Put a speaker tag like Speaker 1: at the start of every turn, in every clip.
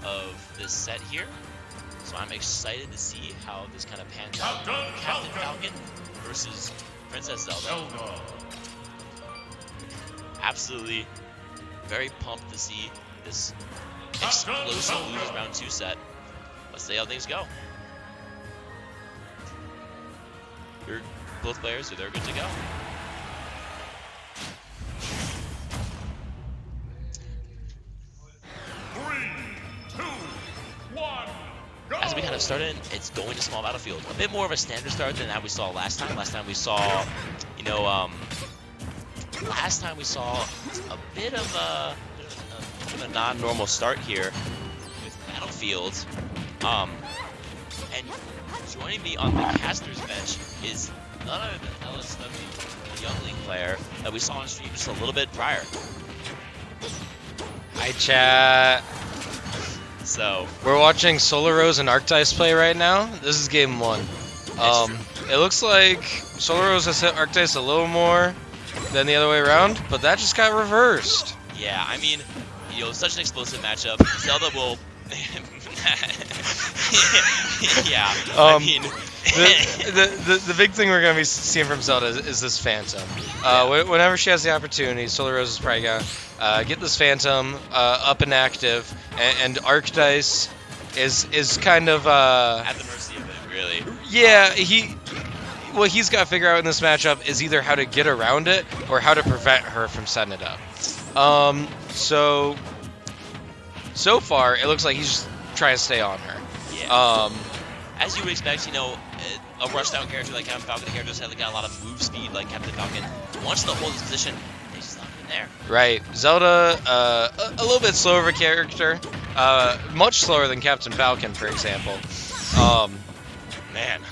Speaker 1: of this set here. So I'm excited to see how this kind of pans out. Captain Falcon versus Princess Zelda. Absolutely very pumped to see this explosive lose round 2 set. Let's see how things go. You're both players, so they're good to go. As we kind of started, it's going to small battlefield. A bit more of a standard start than that we saw last time. Last time we saw, you know, last time we saw a bit of a non-normal start here with battlefield. And joining me on the caster's bench is none other than SSBU, the youngling player that we saw on stream just a little bit prior.
Speaker 2: Hi, chat.
Speaker 1: So
Speaker 2: we're watching Solarose and Arctice play right now. This is game 1. It looks like Solarose has hit Arctice a little more than the other way around, but that just got reversed.
Speaker 1: Yeah, I mean, you know, such an explosive matchup. Zelda will. Yeah, I mean,
Speaker 2: the big thing we're gonna be seeing from Zelda is this Phantom. Whenever she has the opportunity, Solarose is probably gonna get this Phantom up and active, and Arctice is kind of
Speaker 1: at the mercy of it, really.
Speaker 2: Yeah, what he's got to figure out in this matchup is either how to get around it or how to prevent her from setting it up. So far, it looks like he's just trying to stay on her.
Speaker 1: Yeah. As you would expect, you know, a rushdown character like Captain Falcon, a character that's got a lot of move speed like Captain Falcon, wants to hold his position, they just not in there.
Speaker 2: Right. Zelda, a little bit slower of a character, much slower than Captain Falcon, for example.
Speaker 1: Man.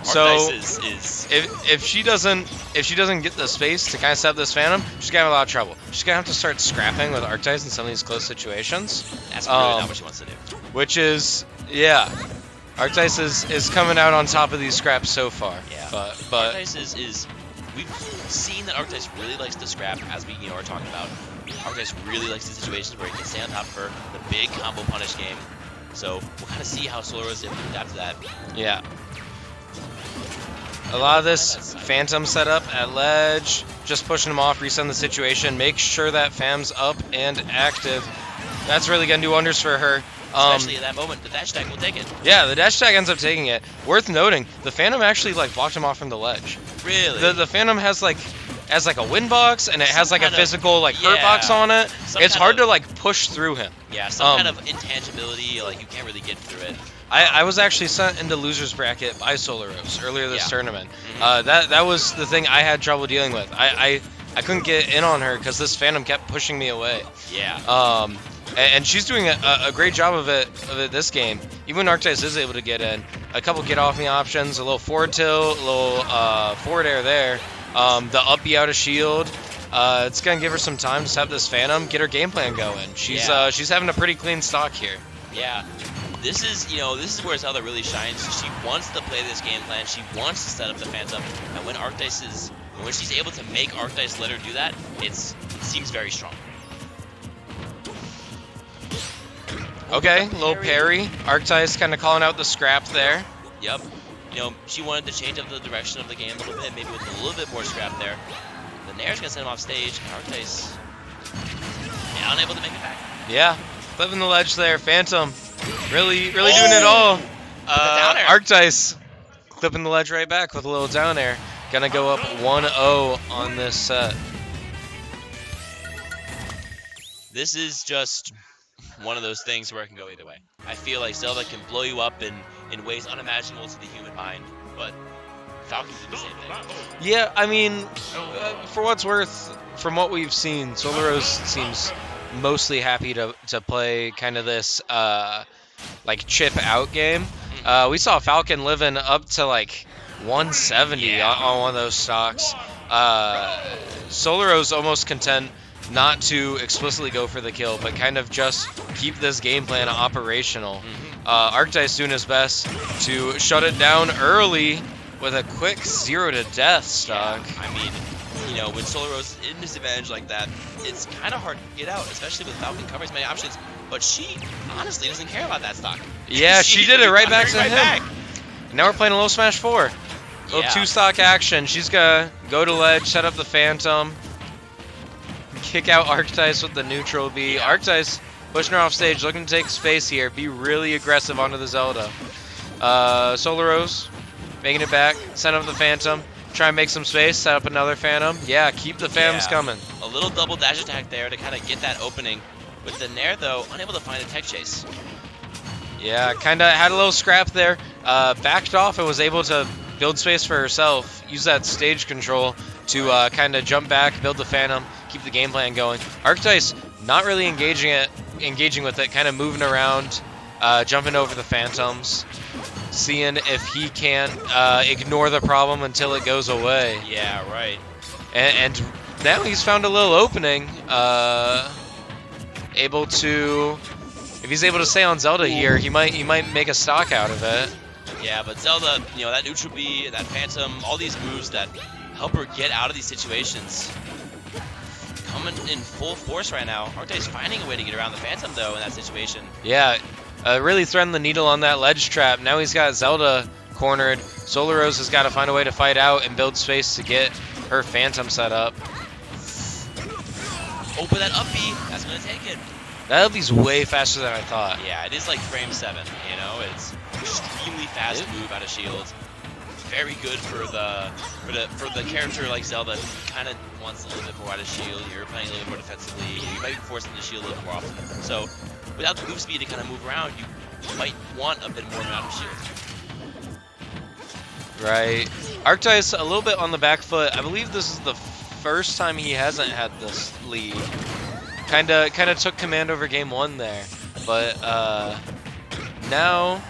Speaker 2: So
Speaker 1: is
Speaker 2: if she doesn't get the space to kind of set up this Phantom, she's gonna have a lot of trouble. She's gonna have to start scrapping with Arctice in some of these close situations.
Speaker 1: That's really not what she wants to do.
Speaker 2: Which is, yeah, Arctice is coming out on top of these scraps so far.
Speaker 1: Yeah.
Speaker 2: But
Speaker 1: Arctice is we've seen that Arctice really likes to scrap, as we are talking about. Arctice really likes the situations where he can stay on top for the big combo punish game. So we'll kind of see how Solarose is able to adapt to that.
Speaker 2: Yeah. A lot of this Phantom setup at ledge, just pushing him off, resetting the situation, make sure that Fam's up and active. That's really going to do wonders for her.
Speaker 1: Especially at that moment, the dash tag will take it.
Speaker 2: Yeah, the dash tag ends up taking it. Worth noting, the Phantom actually blocked him off from the ledge.
Speaker 1: Really?
Speaker 2: The Phantom has a win box, and it has a physical hurt box on it. It's hard to push through him.
Speaker 1: Yeah, some kind of intangibility, you can't really get through it.
Speaker 2: I was actually sent into loser's bracket by Solarose earlier this tournament. That was the thing I had trouble dealing with. I couldn't get in on her because this Phantom kept pushing me away.
Speaker 1: Yeah.
Speaker 2: And she's doing a great job of it this game. Even when Arctice is able to get in, a couple get off me options, a little forward tilt, a little forward air there, the up B out of shield. It's gonna give her some time to set up this Phantom, get her game plan going. She's having a pretty clean stock here.
Speaker 1: Yeah. This is where Zelda really shines. She wants to play this game plan. She wants to set up the Phantom. And when she's able to make Arctice let her do that, it seems very strong.
Speaker 2: Okay, little parry. Arctice kind of calling out the scrap there.
Speaker 1: Yep. She wanted to change up the direction of the game a little bit, maybe with a little bit more scrap there. The Nair's gonna send him off stage, and Arctice unable to make it back.
Speaker 2: Yeah, clipping the ledge there. Phantom really doing it all.
Speaker 1: Down air.
Speaker 2: Arctice clipping the ledge right back with a little down air. Gonna go up 1-0 on this set.
Speaker 1: This is just one of those things where it can go either way. I feel like Zelda can blow you up in ways unimaginable to the human mind, but Falcon did the same thing.
Speaker 2: Yeah, I mean, for what's worth, from what we've seen, Solarose seems mostly happy to play kind of this chip out game. We saw Falcon living up to 170 on one of those stocks. Solarose almost content not to explicitly go for the kill, but kind of just keep this game plan operational. Arctice doing his best to shut it down early with a quick 0 to death stock.
Speaker 1: Yeah, I mean, when Solarose is in disadvantage like that, it's kind of hard to get out, especially with Falcon covering as many options. but she honestly doesn't care about that stock.
Speaker 2: Yeah, she did it right back to
Speaker 1: right
Speaker 2: him.
Speaker 1: back.
Speaker 2: Now we're playing a little Smash 4. Little
Speaker 1: Yeah.
Speaker 2: 2-stock action. She's gonna go to ledge, set up the Phantom, kick out Arctice with the neutral B.
Speaker 1: Yeah.
Speaker 2: Arctice pushing her off stage, looking to take space here, be really aggressive onto the Zelda. Solarose making it back, set up the Phantom, try and make some space, set up another Phantom. Yeah, keep the Phantoms
Speaker 1: Yeah.
Speaker 2: coming.
Speaker 1: A little double dash attack there to kind of get that opening. With the Nair, though, unable to find a tech chase.
Speaker 2: Yeah, kind of had a little scrap there. Backed off and was able to build space for herself. Use that stage control to kind of jump back, build the Phantom, keep the game plan going. Arctice not really engaging with it, kind of moving around, jumping over the Phantoms, seeing if he can ignore the problem until it goes away.
Speaker 1: Yeah, right.
Speaker 2: And now he's found a little opening. Able to, if he's able to stay on Zelda here, he might make a stock out of it.
Speaker 1: Yeah, but Zelda, you know, that neutral B, that Phantom, all these moves that help her get out of these situations. Coming in full force right now. Arctice finding a way to get around the Phantom, though, in that situation.
Speaker 2: Yeah, really threading the needle on that ledge trap. Now he's got Zelda cornered. Solarose has got to find a way to fight out and build space to get her Phantom set up.
Speaker 1: Oh, but that up B, that's going to take it.
Speaker 2: That up B's way faster than I thought.
Speaker 1: Yeah, it is like frame 7, you know? It's extremely fast move out of shield. Very good for the character like Zelda who kind of wants a little bit more out of shield. You're playing a little bit more defensively. You might be forcing the shield a little more often. So without the move speed to kind of move around, you might want a bit more amount of shield.
Speaker 2: Right. Arctice a little bit on the back foot. I believe this is the first time he hasn't had this lead. Kind of took command over game 1 there, but now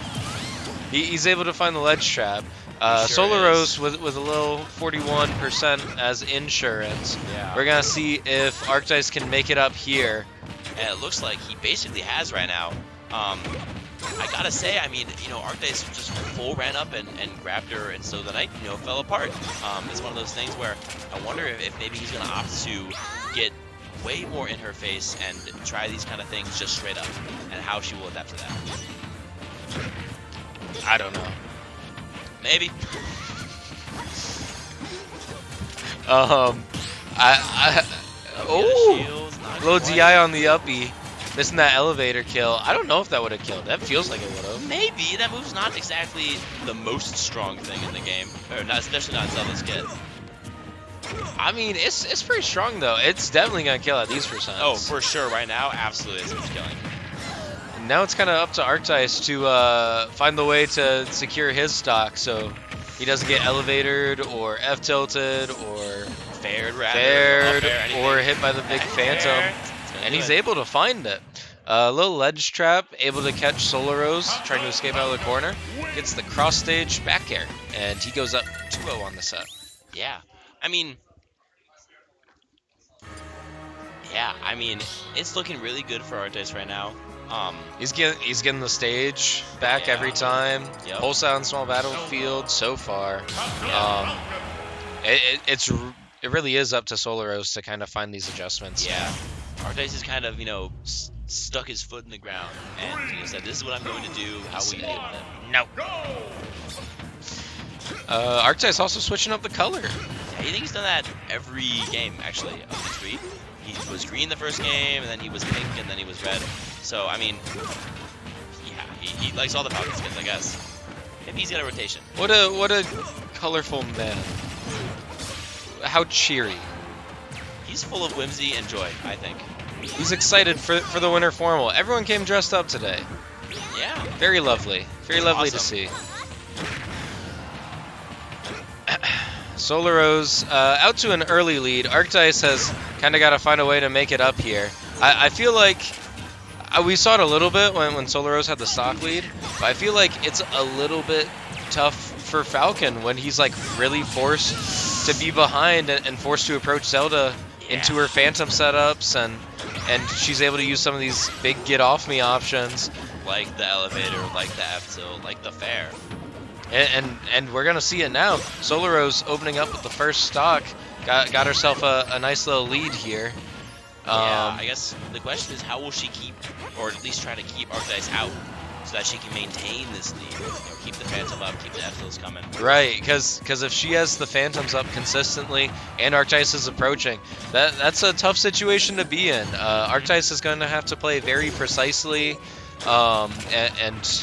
Speaker 2: he's able to find the ledge trap. Solarose with a little 41% as insurance.
Speaker 1: Yeah.
Speaker 2: We're gonna see if Arctice can make it up here.
Speaker 1: And it looks like he basically has right now. I gotta say, I mean, you know, Arctice just full ran up and grabbed her, and so the night, you know, fell apart. It's one of those things where I wonder if maybe he's gonna opt to get way more in her face and try these kind of things just straight up, and how she will adapt to that.
Speaker 2: I don't know.
Speaker 1: Maybe.
Speaker 2: Oh, little DI on the uppie, missing that elevator kill. I don't know if that would have killed. That feels like it would have.
Speaker 1: Maybe. That move's not exactly the most strong thing in the game, or not, especially not Zelda's kit.
Speaker 2: I mean, it's pretty strong though. It's definitely gonna kill at these percents.
Speaker 1: Oh, for sure. Right now, absolutely, it's killing.
Speaker 2: And now it's kind of up to Arctice to find the way to secure his stock, so he doesn't get elevated or F tilted or
Speaker 1: Fared, rather,
Speaker 2: fared
Speaker 1: anything.
Speaker 2: or hit by the big Phantom, and he's able to find it. A little ledge trap, able to catch Solarose, trying to escape out of the corner. Gets the cross stage back air, and he goes up 2-0 on the set.
Speaker 1: Yeah, I mean, it's looking really good for Arctice right now.
Speaker 2: He's getting the stage back
Speaker 1: Yeah.
Speaker 2: every time.
Speaker 1: Yep.
Speaker 2: Pulse out in small battlefield so far.
Speaker 1: Yeah.
Speaker 2: It really is up to Solarose to kind of find these adjustments.
Speaker 1: Yeah, Arctice has kind of, you know, stuck his foot in the ground and, you know, said, "This is what I'm going to do. How will you deal with it?"
Speaker 2: No. Arctice also switching up the color.
Speaker 1: Yeah, you think he's done that every game, actually, of the tweet. He was green the first game, and then he was pink, and then he was red. So, I mean, yeah, he likes all the Falcon skins, I guess. Maybe he's got a rotation.
Speaker 2: What a colorful man. How cheery.
Speaker 1: He's full of whimsy and joy, I think.
Speaker 2: He's excited for the winter formal. Everyone came dressed up today.
Speaker 1: Yeah.
Speaker 2: Very lovely. Very lovely to
Speaker 1: Awesome.
Speaker 2: see. Solarose out to an early lead. Arctice has kind of got to find a way to make it up here. I feel like we saw it a little bit when Solarose had the stock lead, but I feel like it's a little bit tough for Falcon when he's like really forced to be behind and forced to approach Zelda into her Phantom setups, and she's able to use some of these big get off me options.
Speaker 1: Like the elevator, like the F-tilt, like the fair.
Speaker 2: And we're gonna see it now. Solarose opening up with the first stock, got herself a nice little lead here.
Speaker 1: Yeah, I guess the question is how will she keep, or at least try to keep Arctice out so that she can maintain this lead. You know, keep the Phantom up, keep the F-Tills coming.
Speaker 2: Right, because if she has the Phantoms up consistently and Arctice is approaching, that's a tough situation to be in. Arctice is going to have to play very precisely and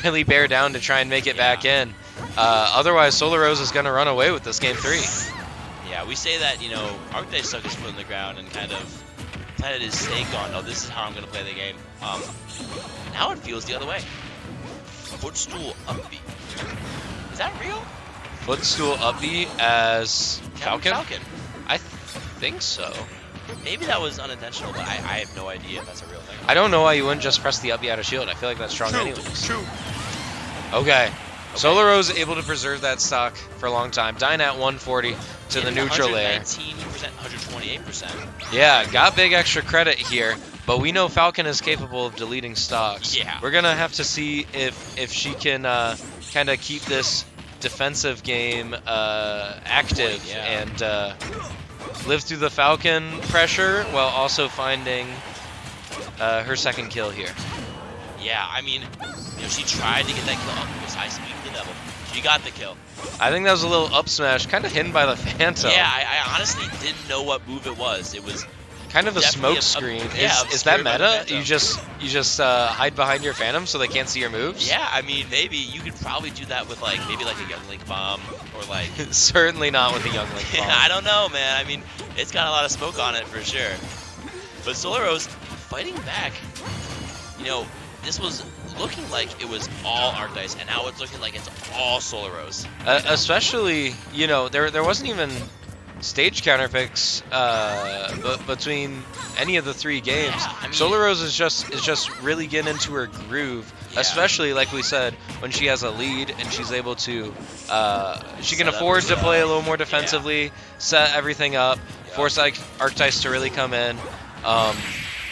Speaker 2: really bear down to try and make it back in. Otherwise, Solarose is going to run away with this game 3.
Speaker 1: Yeah, we say that, you know, Arctice stuck his foot in the ground and kind of planted his stake on, oh, this is how I'm going to play the game. Now it feels the other way. Footstool up B. Is that real?
Speaker 2: Footstool up B as Falcon?
Speaker 1: Falcon.
Speaker 2: I think so.
Speaker 1: Maybe that was unintentional, but I have no idea if that's a real thing.
Speaker 2: I don't know why you wouldn't just press the up B out of shield. I feel like that's strong anyways. Okay. Solarose able to preserve that stock for a long time. Dying at 140 to the neutral layer.
Speaker 1: 119%, 128%.
Speaker 2: Yeah, got big extra credit here, but we know Falcon is capable of deleting stocks.
Speaker 1: Yeah.
Speaker 2: We're gonna have to see if she can kind of keep this defensive game active and live through the Falcon pressure while also finding her second kill here.
Speaker 1: Yeah, I mean, you know, she tried to get that kill up because high speed to the devil. She got the kill.
Speaker 2: I think that was a little up smash, kind of hidden by the Phantom.
Speaker 1: Yeah, I honestly didn't know what move it was. It was
Speaker 2: kind of a smoke screen. Is that meta? You just hide behind your Phantom so they can't see your moves?
Speaker 1: Yeah, I mean, maybe you could probably do that with maybe a Young Link bomb or like.
Speaker 2: Certainly not with a Young Link bomb.
Speaker 1: I don't know, man. I mean, it's got a lot of smoke on it for sure. But Solarose fighting back. You know, this was looking like it was all Arctice, and now it's looking like it's all Solarose.
Speaker 2: Especially, you know, there wasn't even stage counter picks between any of the 3 games.
Speaker 1: Yeah, I mean,
Speaker 2: Solarose is just really getting into her groove, especially like we said when she has a lead and she's able to she can afford to play a little more defensively, set everything up, force Arctice to really come in.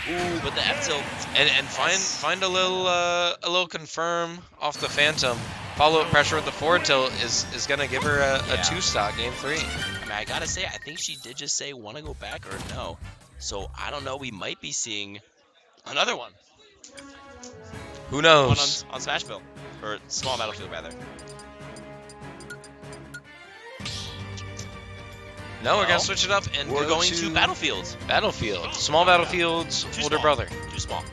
Speaker 1: Ooh, but the F-tilt
Speaker 2: and find a little confirm off the Phantom. Follow-up pressure with the forward tilt is gonna give her a 2-stock game 3.
Speaker 1: I mean, I gotta say, I think she did just say want to go back or no. So I don't know. We might be seeing another one.
Speaker 2: Who knows?
Speaker 1: One on Smashville or Small Battlefield rather.
Speaker 2: No, we're gonna switch it up and
Speaker 1: we're going to Battlefield.
Speaker 2: Battlefield. Small Battlefield's older brother.
Speaker 1: Too small.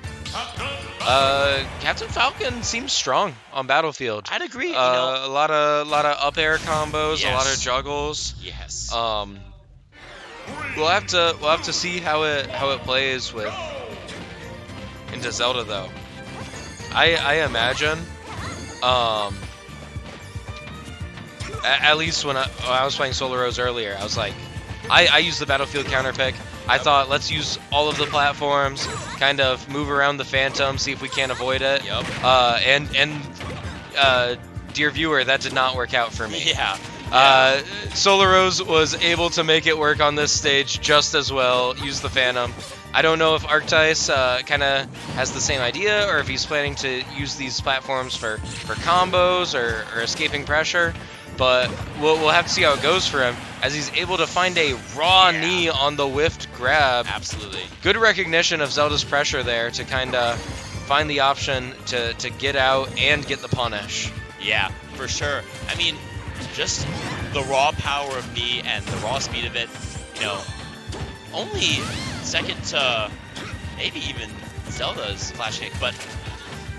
Speaker 2: Captain Falcon seems strong on Battlefield.
Speaker 1: I'd agree. You
Speaker 2: A
Speaker 1: know,
Speaker 2: lot of up air combos, a lot of juggles.
Speaker 1: Yes.
Speaker 2: We'll have to see how it plays into Zelda though. I imagine. At least when I was playing Solarose earlier, I was like, I used the Battlefield counter pick. I thought, let's use all of the platforms, kind of move around the Phantom, see if we can't avoid it.
Speaker 1: Yep.
Speaker 2: Dear viewer, that did not work out for me.
Speaker 1: Yeah.
Speaker 2: Solarose was able to make it work on this stage just as well, use the Phantom. I don't know if Arctice kind of has the same idea or if he's planning to use these platforms for combos or escaping pressure. But we'll have to see how it goes for him as he's able to find a raw knee on the whiffed grab.
Speaker 1: Absolutely.
Speaker 2: Good recognition of Zelda's pressure there to kind of find the option to get out and get the punish.
Speaker 1: Yeah, for sure. I mean, just the raw power of knee and the raw speed of it, you know, only second to maybe even Zelda's flash kick, but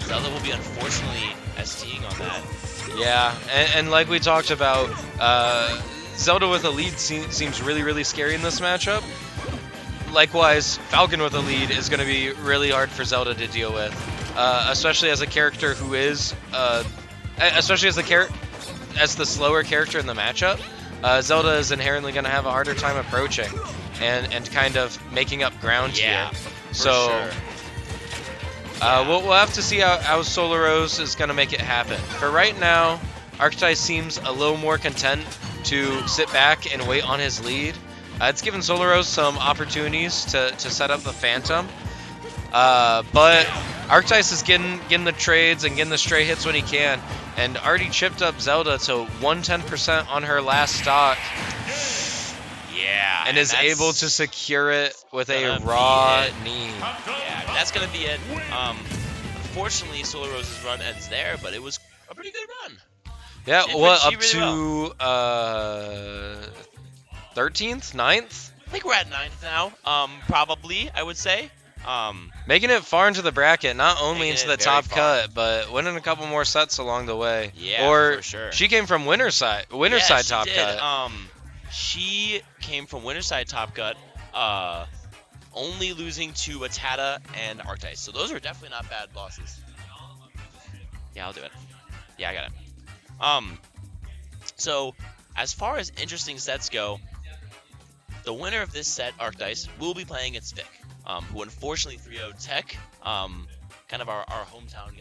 Speaker 1: Zelda will be unfortunately STing on that.
Speaker 2: Yeah, and like we talked about, Zelda with a lead seems really, really scary in this matchup. Likewise, Falcon with a lead is going to be really hard for Zelda to deal with, especially as a character who is, especially as the slower character in the matchup. Zelda is inherently going to have a harder time approaching and kind of making up ground here. So.
Speaker 1: Sure.
Speaker 2: We'll have to see how Solarose is going to make it happen. For right now, Arctice seems a little more content to sit back and wait on his lead. It's given Solarose some opportunities to set up the Phantom. But Arctice is getting the trades and getting the stray hits when he can. And already chipped up Zelda to 110% on her last stock.
Speaker 1: Yeah.
Speaker 2: and is
Speaker 1: that's
Speaker 2: able to secure it with a
Speaker 1: gonna be
Speaker 2: raw
Speaker 1: it.
Speaker 2: knee.
Speaker 1: Yeah, that's gonna be it. Unfortunately, Solarose's run ends there, but it was a pretty good run.
Speaker 2: Yeah,
Speaker 1: Did
Speaker 2: well,
Speaker 1: she
Speaker 2: up
Speaker 1: really
Speaker 2: to 13th, 9th?
Speaker 1: I think we're at 9th now. Probably, I would say.
Speaker 2: Making it far into the bracket, not only
Speaker 1: Making
Speaker 2: into
Speaker 1: it
Speaker 2: the
Speaker 1: very
Speaker 2: top
Speaker 1: far.
Speaker 2: cut, but winning a couple more sets along the way.
Speaker 1: Yeah,
Speaker 2: or
Speaker 1: for sure.
Speaker 2: She came from winner's side
Speaker 1: Yeah, she
Speaker 2: top
Speaker 1: did.
Speaker 2: cut.
Speaker 1: She came from winner's side top cut, only losing to Atata and Arctice. So those are definitely not bad losses. Yeah, I'll do it. Yeah, I got it. So as far as interesting sets go, the winner of this set, Arctice, will be playing against Vic, who unfortunately 3-0'd Tech, kind of our hometown guy.